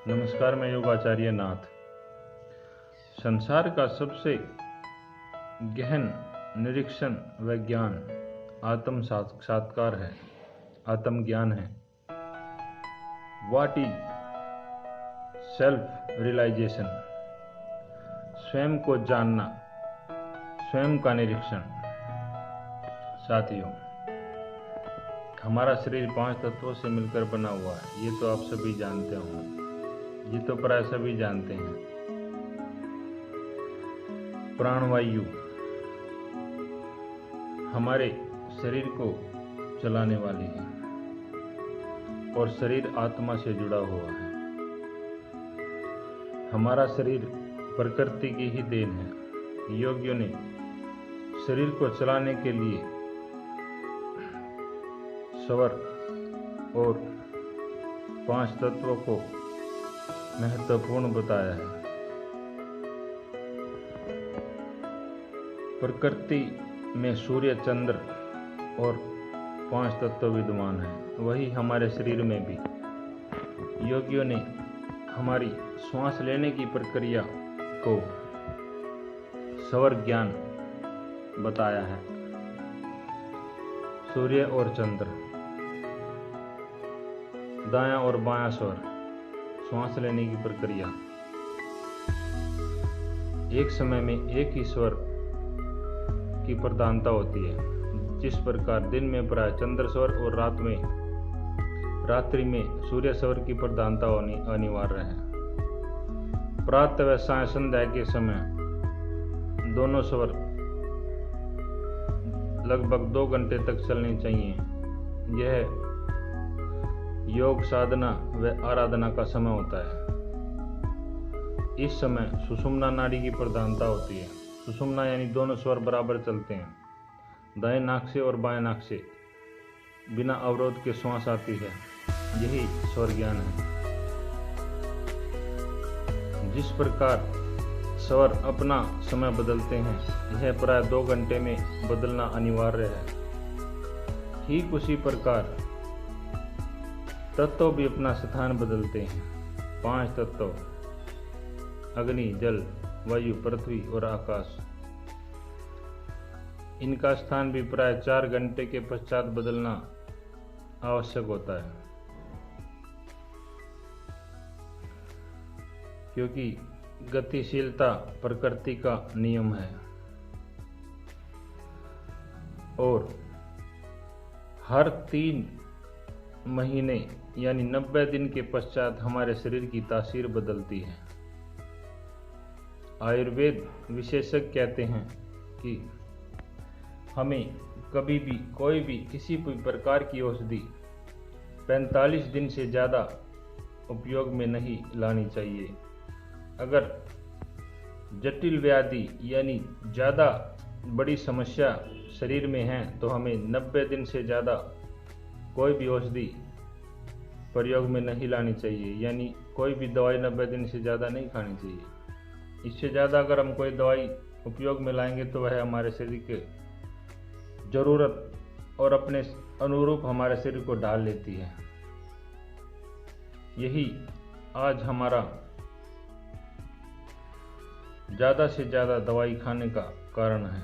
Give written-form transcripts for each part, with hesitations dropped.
नमस्कार, मैं योगाचार्य नाथ। संसार का सबसे गहन निरीक्षण व ज्ञान आत्म साक्षात्कार है, आत्मज्ञान है। What is self realization? स्वयं को जानना, स्वयं का निरीक्षण। साथियों, हमारा शरीर 5 तत्वों से मिलकर बना हुआ है, ये तो आप सभी जानते होंगे, ये तो प्राय सभी जानते हैं। प्राणवायु हमारे शरीर को चलाने वाली है और शरीर आत्मा से जुड़ा हुआ है। हमारा शरीर प्रकृति की ही देन है। योगियों ने शरीर को चलाने के लिए स्वर और 5 तत्वों को महत्वपूर्ण बताया है। प्रकृति में सूर्य, चंद्र और 5 तत्व विद्यमान हैं, वही हमारे शरीर में भी। योगियों ने हमारी श्वास लेने की प्रक्रिया को स्वर ज्ञान बताया है। सूर्य और चंद्र, दायां और बायां स्वर, श्वास लेने की प्रक्रिया। एक समय में एक ही स्वर की प्रधानता होती है। जिस प्रकार दिन में प्राय चंद्र स्वर और रात्रि में सूर्य स्वर की प्रधानता होनी अनिवार्य है। प्रातः व साय संध्या के समय दोनों स्वर लगभग 2 घंटे तक चलनी चाहिए। यह योग साधना व आराधना का समय होता है। इस समय सुषुम्ना नाड़ी की प्रधानता होती है। सुषुम्ना यानी दोनों स्वर बराबर चलते हैं। दाएं नाक से और बाएं नाक से बिना अवरोध के श्वास आती है। यही स्वर ज्ञान है। जिस प्रकार स्वर अपना समय बदलते हैं, यह प्राय 2 घंटे में बदलना अनिवार्य है। ठीक उसी प्रकार तत्व भी अपना स्थान बदलते हैं। 5 तत्व, अग्नि, जल, वायु, पृथ्वी और आकाश, इनका स्थान भी प्राय 4 घंटे के पश्चात बदलना आवश्यक होता है, क्योंकि गतिशीलता प्रकृति का नियम है और हर 3 महीने यानी 90 दिन के पश्चात हमारे शरीर की तासीर बदलती है। आयुर्वेद विशेषज्ञ कहते हैं कि हमें कभी भी कोई भी किसी भी प्रकार की औषधि 45 दिन से ज़्यादा उपयोग में नहीं लानी चाहिए। अगर जटिल व्याधि यानी ज़्यादा बड़ी समस्या शरीर में है तो हमें 90 दिन से ज़्यादा कोई भी औषधि प्रयोग में नहीं लानी चाहिए, यानी कोई भी दवाई 90 दिन से ज़्यादा नहीं खानी चाहिए। इससे ज़्यादा अगर हम कोई दवाई उपयोग में लाएंगे तो वह हमारे शरीर के ज़रूरत और अपने अनुरूप हमारे शरीर को ढाल लेती है। यही आज हमारा ज़्यादा से ज़्यादा दवाई खाने का कारण है।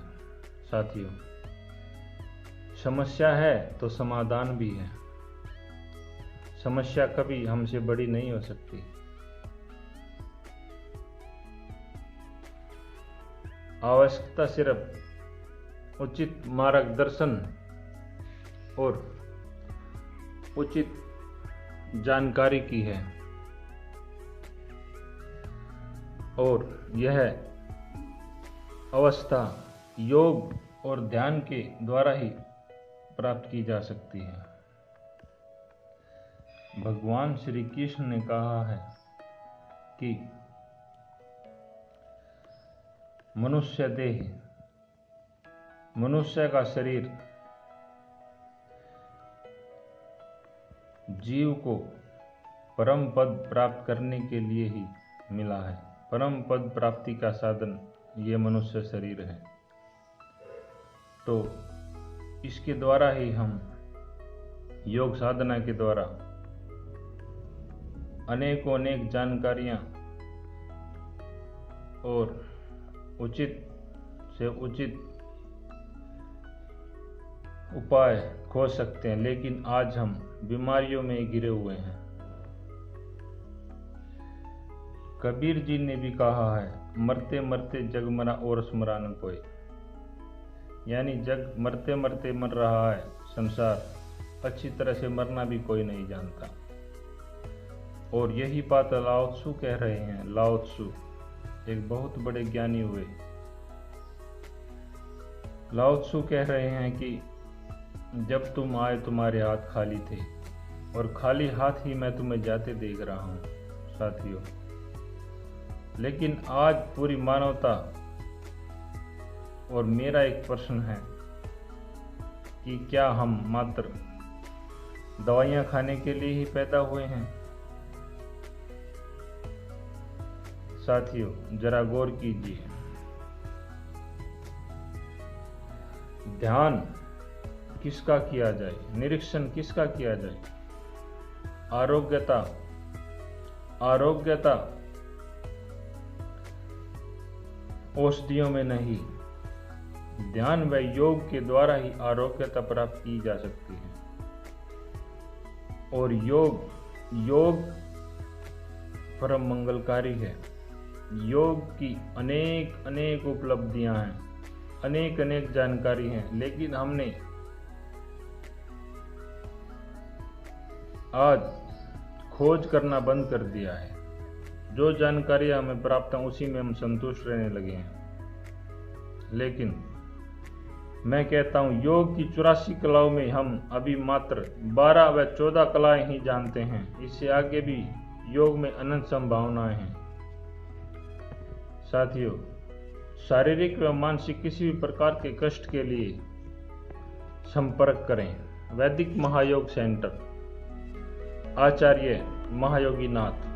साथियों, समस्या है तो समाधान भी है। समस्या कभी हमसे बड़ी नहीं हो सकती। आवश्यकता सिर्फ उचित मार्गदर्शन और उचित जानकारी की है और यह अवस्था योग और ध्यान के द्वारा ही प्राप्त की जा सकती है। भगवान श्री कृष्ण ने कहा है कि मनुष्य देह, मनुष्य का शरीर जीव को परम पद प्राप्त करने के लिए ही मिला है। परम पद प्राप्ति का साधन ये मनुष्य शरीर है। तो इसके द्वारा ही हम योग साधना के द्वारा अनेकों अनेक जानकारियाँ और उचित से उचित उपाय खोज सकते हैं, लेकिन आज हम बीमारियों में घिरे हुए हैं। कबीर जी ने भी कहा है, मरते मरते जग मरा और स्मरा न कोई। यानी जग मरते मरते मर रहा है, संसार अच्छी तरह से मरना भी कोई नहीं जानता। और यही बात लाओ त्सु कह रहे हैं। लाओ त्सु एक बहुत बड़े ज्ञानी हुए। लाओ त्सु कह रहे हैं कि जब तुम आए तुम्हारे हाथ खाली थे, और खाली हाथ ही मैं तुम्हें जाते देख रहा हूँ साथियों। लेकिन आज पूरी मानवता, और मेरा एक प्रश्न है कि क्या हम मात्र दवाइयाँ खाने के लिए ही पैदा हुए हैं? साथियों जरा गौर कीजिए, ध्यान किसका किया जाए, निरीक्षण किसका किया जाए? आरोग्यता औषधियों में नहीं, ध्यान व योग के द्वारा ही आरोग्यता प्राप्त की जा सकती है। और योग परम मंगलकारी है। योग की अनेक अनेक उपलब्धियां हैं, अनेक अनेक जानकारी हैं, लेकिन हमने आज खोज करना बंद कर दिया है। जो जानकारी हमें प्राप्त है उसी में हम संतुष्ट रहने लगे हैं। लेकिन मैं कहता हूँ योग की 84 कलाओं में हम अभी मात्र 12 व 14 कलाएं ही जानते हैं। इससे आगे भी योग में अनंत संभावनाएं हैं। साथियों शारीरिक व मानसिक किसी भी प्रकार के कष्ट के लिए संपर्क करें वैदिक महायोग सेंटर, आचार्य महायोगी नाथ।